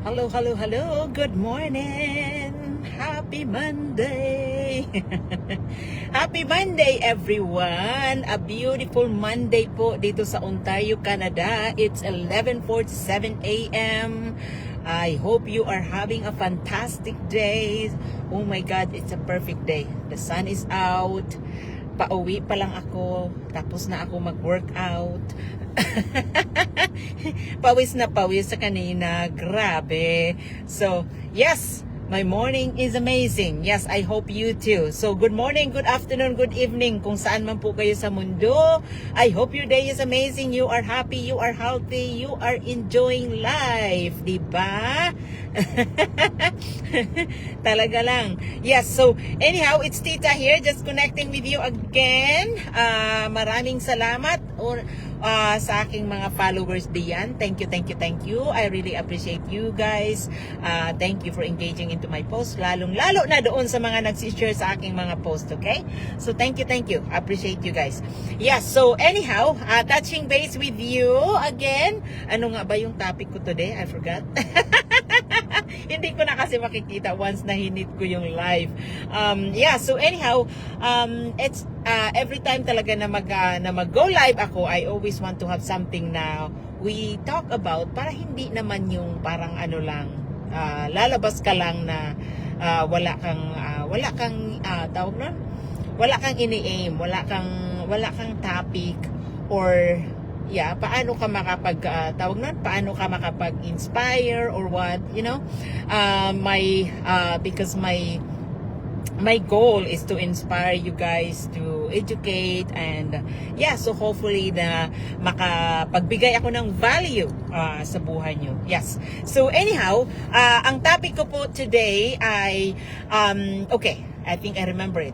Hello, hello, hello. Good morning. Happy Monday. Happy Monday, everyone. A beautiful Monday po dito sa Ontario, Canada. It's 11:47 a.m. I hope you are having a fantastic day. Oh my God, it's a perfect day. The sun is out. Pauwi pa lang ako. Tapos na ako mag-workout. Pawis na pawis sa kanina. Grabe. So, yes, my morning is amazing. Yes, I hope you too. So, good morning, good afternoon, good evening. Kung saan man po kayo sa mundo. I hope your day is amazing. You are happy, you are healthy, you are enjoying life. Diba? Talaga lang. Yes, so anyhow, it's Tita here, just connecting with you again. Maraming salamat sa aking mga followers diyan. Thank you, thank you, thank you. I really appreciate you guys. Thank you for engaging into my post, lalo na doon sa mga nagsishare sa aking mga post, okay? So thank you, thank you. Appreciate you guys. Yes, so anyhow, touching base with you again. Ano nga ba yung topic ko today? I forgot. Hindi ko na kasi makikita once na hinit ko yung live. Yeah, so anyhow, it's every time talaga na mag-go live ako, I always want to have something na we talk about para hindi naman yung parang ano lang, lalabas ka lang na wala kang tawag nun? Wala kang ini-aim, wala kang topic or yeah, paano ka paano ka makapag-inspire or what, you know? Because my goal is to inspire you guys to educate and yeah, so hopefully na makapagbigay ako ng value sa buhay nyo. Yes. So anyhow, ang topic ko po today ay okay, I think I remember it.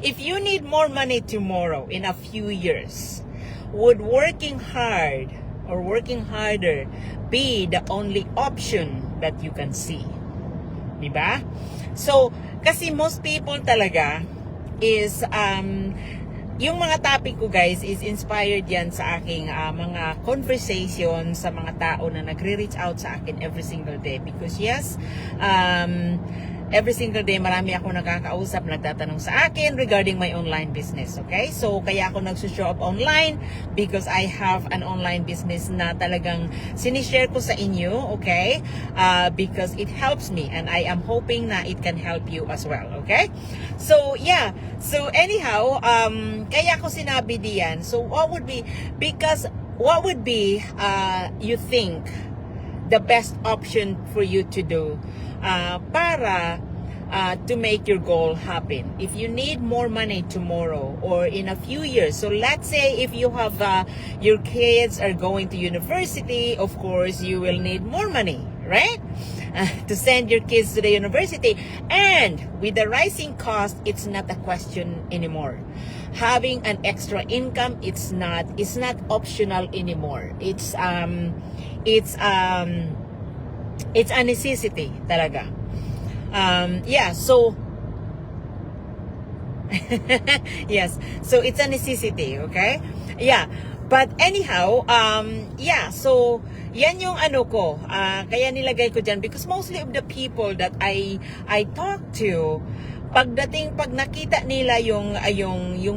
If you need more money tomorrow in a few years, would working hard or working harder be the only option that you can see? Diba? So, kasi most people talaga is, yung mga topic ko guys is inspired yan sa aking mga conversation sa mga tao na nagre-reach out sa akin every single day. Because yes, every single day marami ako nakakausap, nagtatanong sa akin regarding my online business, okay? So, kaya ako nagsushow up online because I have an online business na talagang sinishare ko sa inyo, okay? Because it helps me and I am hoping na it can help you as well, okay? So, yeah. So, anyhow, kaya ko sinabi diyan, so what would be, you think, the best option for you to do para to make your goal happen? If you need more money tomorrow or in a few years, so let's say if you have your kids are going to university, of course you will need more money, right? To send your kids to the university, and with the rising cost, it's not a question anymore. Having an extra income, it's not optional anymore. It's a necessity talaga. Yeah, so yes, so it's a necessity, okay? Yeah, but anyhow, yeah, so yan yung ano ko, kaya nilagay ko dyan because mostly of the people that I talk to, pag nakita nila yung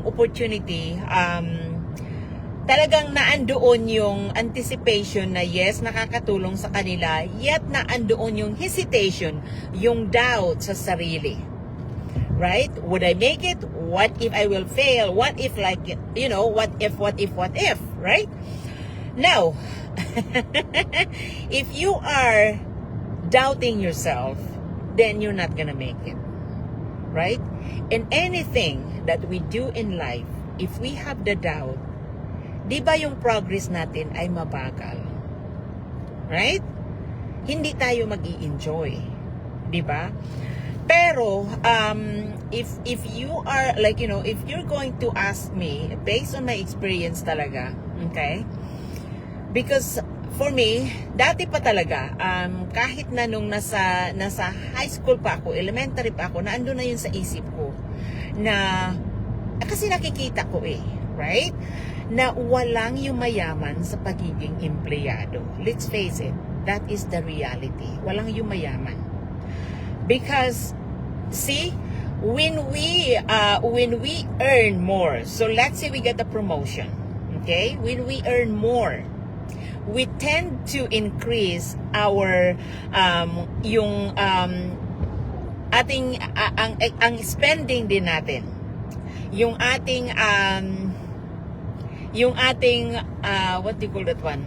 opportunity, talagang naandoon yung anticipation na yes, nakakatulong sa kanila, yet naandoon yung hesitation, yung doubt sa sarili. Right? Would I make it? What if I will fail? What if what if? Right? Now, if you are doubting yourself, then you're not gonna make it. Right? And anything that we do in life, if we have the doubt, di ba yung progress natin ay mabagal? Right? Hindi tayo mag-i-enjoy. Di ba? Pero, if you are, like, you know, if you're going to ask me, based on my experience talaga, okay? Because, for me, dati pa talaga, kahit na nung nasa high school pa ako, elementary pa ako, naandun na yun sa isip ko, na, kasi nakikita ko right? Na walang yumayaman sa pagiging empleyado. Let's face it. That is the reality. Walang yumayaman. Because, see, when we earn more, so let's say we get a promotion, okay? When we earn more, we tend to increase our ang spending din natin. Yung ating what do you call that one?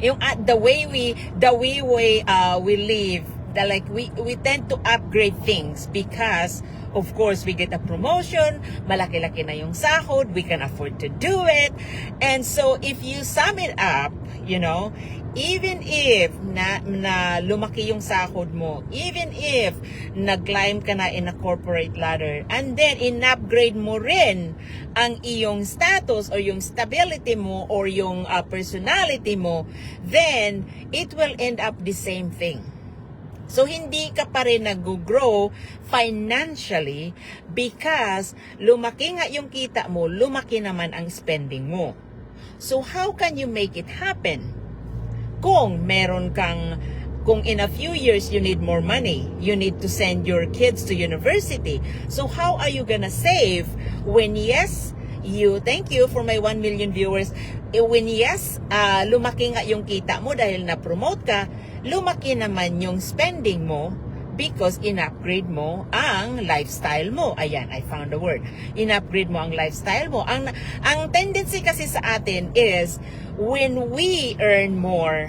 Yung the way we live, like we tend to upgrade things because of course we get a promotion, malaki-laki na yung sahod, we can afford to do it. And so if you sum it up, you know, even if na lumaki yung sahod mo, even if nag-climb ka na in a corporate ladder, and then in-upgrade mo rin ang iyong status or yung stability mo or yung personality mo, then it will end up the same thing. So, hindi ka pa rin nag-grow financially because lumaki nga yung kita mo, lumaki naman ang spending mo. So, how can you make it happen? Kung in a few years you need more money, you need to send your kids to university. So, how are you gonna save when thank you for my 1 million viewers, when lumaki nga yung kita mo dahil na-promote ka, lumaki naman yung spending mo because in-upgrade mo ang lifestyle mo. Ayan, I found the word. In-upgrade mo ang lifestyle mo. Ang tendency kasi sa atin is when we earn more,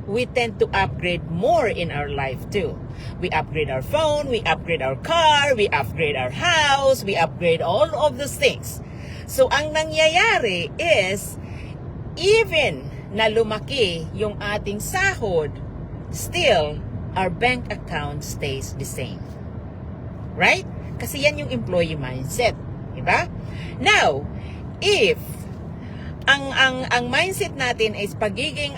we tend to upgrade more in our life too. We upgrade our phone, we upgrade our car, we upgrade our house, we upgrade all of those things. So, ang nangyayari is even na lumaki yung ating sahod, still, our bank account stays the same. Right? Kasi yan yung employee mindset. Diba? Now, if ang mindset natin is pagiging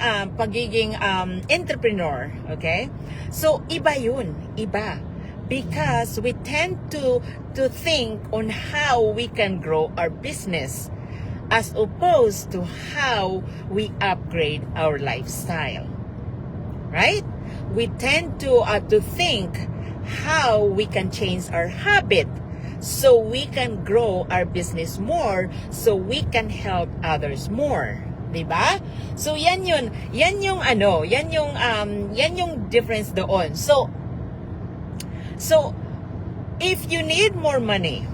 entrepreneur, okay? So, iba yun. Iba. Because we tend to think on how we can grow our business as opposed to how we upgrade our lifestyle. Right? We tend to think how we can change our habit so we can grow our business more, so we can help others more. Diba? So yan yung difference doon. So if you need more money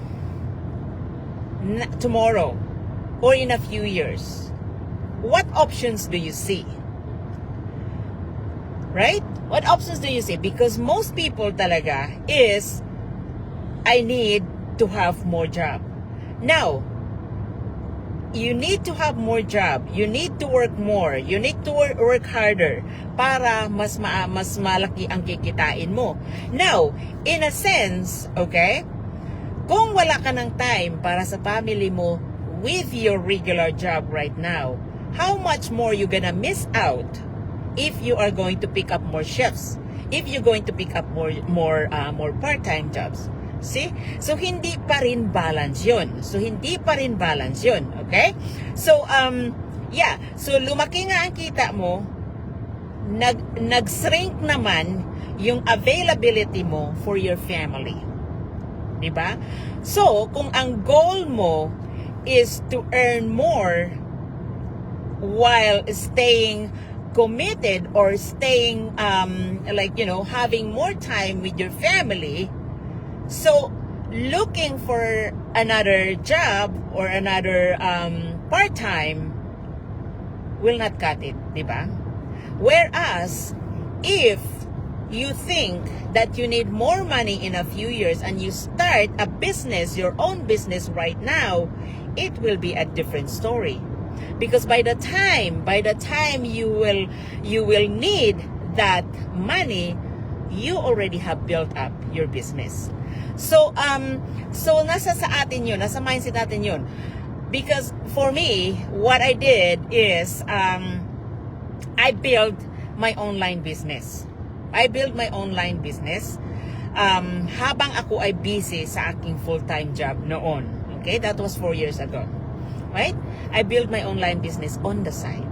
tomorrow or in a few years, what options do you see? Right? What options do you see? Because most people talaga is, I need to have more job. Now, you need to have more job. You need to work more. You need to work harder para mas malaki ang kikitain mo. Now, in a sense, okay, kung wala ka ng time para sa family mo with your regular job right now, how much more you gonna miss out if you are going to pick up more shifts, if you're going to pick up more part-time jobs. See? So, hindi pa rin balance yun. Okay? So, So, lumaki nga ang kita mo, nag-shrink naman yung availability mo for your family. Diba? So, kung ang goal mo is to earn more while staying committed or staying having more time with your family, so looking for another job or another part-time will not cut it, diba? Whereas if you think that you need more money in a few years and you start a business, your own business right now, it will be a different story. Because by the time you will need that money, you already have built up your business. So nasa sa atin yun, nasa mindset natin yun. Because for me, what I did is I built my online business. Habang ako ay busy sa aking full-time job noon. Okay, that was 4 years ago. Right? I built my online business on the side.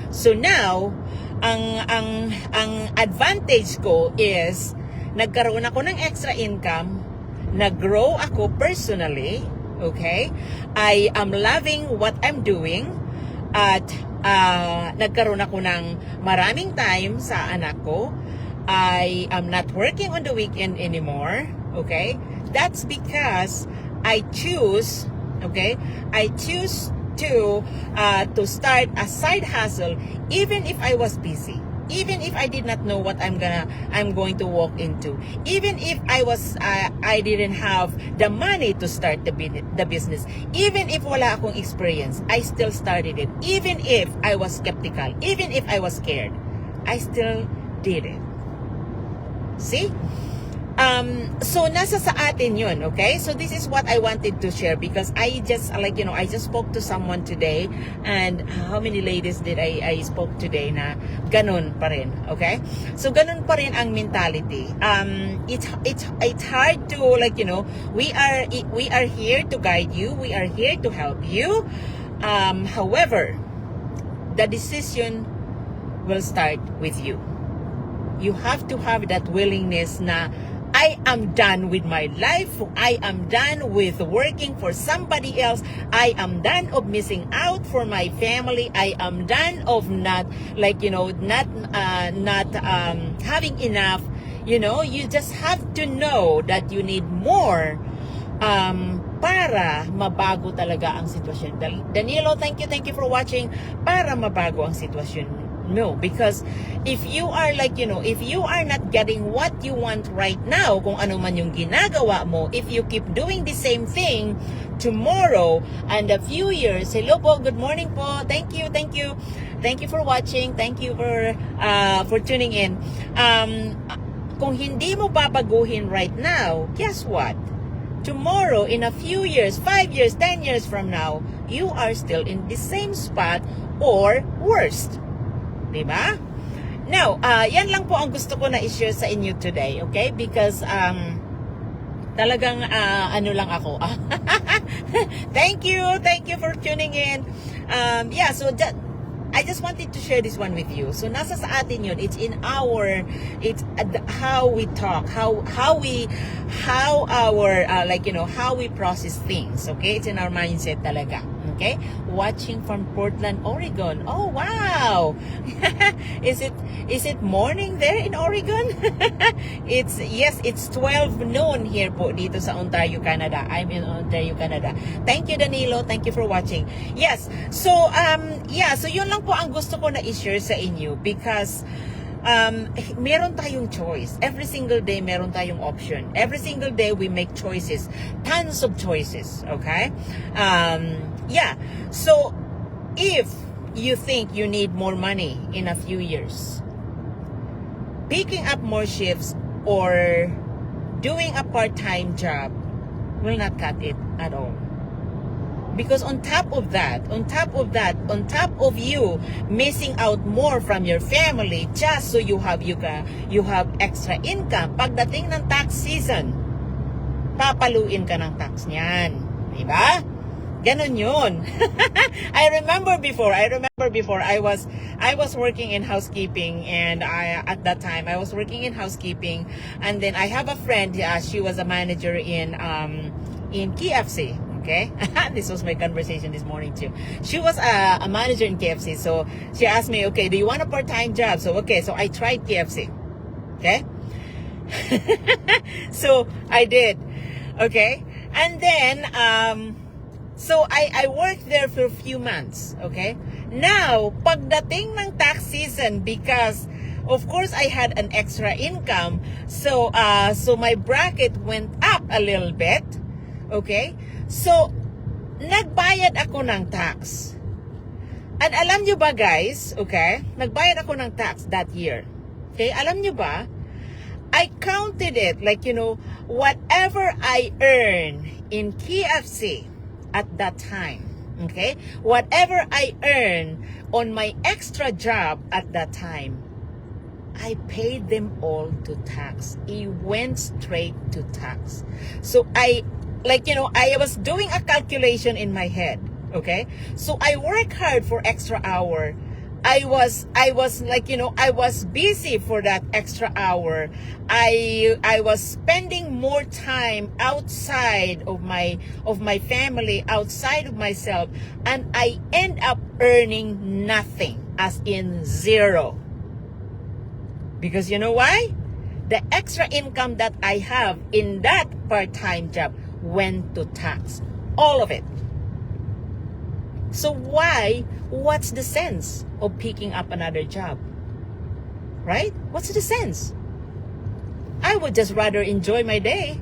So now, ang advantage ko is nagkaroon ako ng extra income, nag-grow ako personally, okay? I am loving what I'm doing, at nagkaroon ako ng maraming time sa anak ko. I am not working on the weekend anymore, okay? That's because I choose, okay? I choose to start a side hustle even if I was busy. Even if I did not know what I'm going to walk into, even if I didn't have the money to start the business, even if wala akong experience, I still started it. Even if I was skeptical, even if I was scared, I still did it. See? So nasa sa atin yun, okay? So this is what I wanted to share, because I just spoke to someone today, and how many ladies did I spoke today na ganun pa rin, okay? So ganun pa rin ang mentality. It's hard to, we are here to guide you, we are here to help you. However, the decision will start with you. You have to have that willingness na I am done with my life. I am done with working for somebody else. I am done of missing out for my family. I am done of not having enough. You just have to know that you need more para mabago talaga ang sitwasyon. Danilo, thank you for watching. Para mabago ang sitwasyon. No, because if you are if you are not getting what you want right now, kung ano man yung ginagawa mo, if you keep doing the same thing tomorrow and a few years, hello po, good morning po, thank you for watching, thank you for tuning in. Kung hindi mo babaguhin right now, guess what? Tomorrow, in a few years, 5 years, 10 years from now, you are still in the same spot or worse. Diba? Now, yan lang po ang gusto ko na i-share sa inyo today, okay? Because, talagang, ano lang ako. Thank you for tuning in. So, I just wanted to share this one with you. So, nasa sa atin yun. It's how we talk, how we process things, okay? It's in our mindset talaga. Okay? Watching from Portland, Oregon. Oh, wow! Is it morning there in Oregon? It's 12 noon here po dito sa Ontario, Canada. I'm in Ontario, Canada. Thank you, Danilo. Thank you for watching. Yes. So, so yun lang po ang gusto ko na i-share sa inyo, because meron tayong choice. Every single day, meron tayong option. Every single day, we make choices. Tons of choices. Okay? So, if you think you need more money in a few years, picking up more shifts or doing a part-time job will not cut it at all. Because on top of you missing out more from your family just so you have extra income, pagdating ng tax season, papaluin ka ng tax niyan. Diba? Ganon yun. I remember before I was working in housekeeping, and at that time I was working in housekeeping, and then I have a friend, she was a manager in KFC. Okay, this was my conversation this morning too. She was a manager in KFC, so she asked me, okay, do you want a part-time job? So I tried KFC. Okay, so I did. Okay, and then so I worked there for a few months. Okay, now pagdating ng tax season, because of course I had an extra income, so my bracket went up a little bit. Okay, so nagbayad ako ng tax. And alam nyo ba, guys, okay, nagbayad ako ng tax that year. Okay, alam nyo ba, I counted it whatever I earn in KFC at that time, okay, whatever I earn on my extra job at that time, I paid them all to tax. It went straight to tax. So I was doing a calculation in my head, okay? So I work hard for extra hour. I was like, I was busy for that extra hour. I was spending more time outside of my family, outside of myself, and I end up earning nothing, as in zero. Because you know why? The extra income that I have in that part-time job went to tax. All of it. So what's the sense of picking up another job? Right? What's the sense? I would just rather enjoy my day.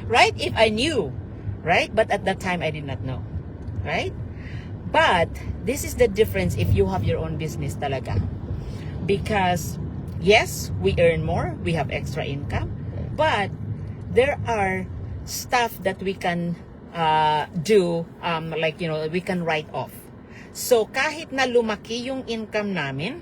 Right? If I knew. Right? But at that time, I did not know. Right? But this is the difference if you have your own business talaga. Because, yes, we earn more. We have extra income. But there are stuff that we can do, like, we can write off. So, kahit na lumaki yung income namin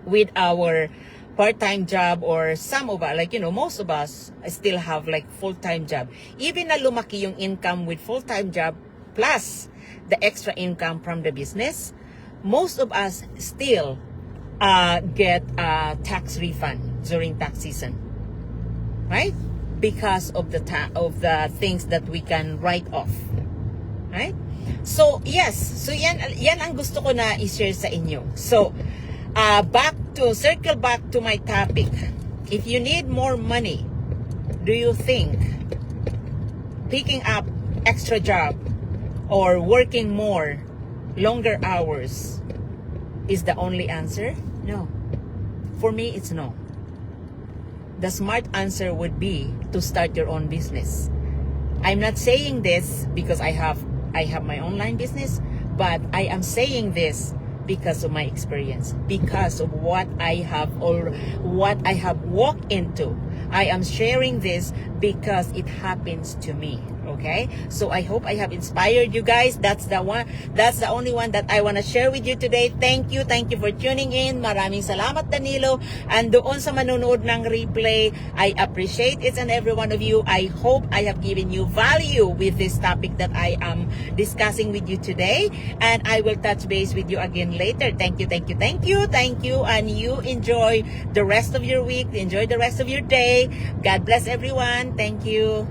with our part-time job, or some of us, like, most of us still have like full-time job. Even na lumaki yung income with full-time job plus the extra income from the business, most of us still get a tax refund during tax season. Right? Because of the things that we can write off. Right? So, yes. So, yan ang gusto ko na i-share sa inyo. So, circle back to my topic. If you need more money, do you think picking up extra job or working more, longer hours is the only answer? No. For me, it's no. The smart answer would be to start your own business. I'm not saying this because I have my online business, but I am saying this because of my experience, because of what I have walked into. I am sharing this because it happens to me. Okay, so I hope I have inspired you guys. That's the only one that I want to share with you today. Thank you for tuning in. Maraming salamat, Danilo. And doon sa manonood ng replay, I appreciate each and every one of you. I hope I have given you value with this topic that I am discussing with you today. And I will touch base with you again later. Thank you. And you enjoy the rest of your week. Enjoy the rest of your day. God bless everyone. Thank you.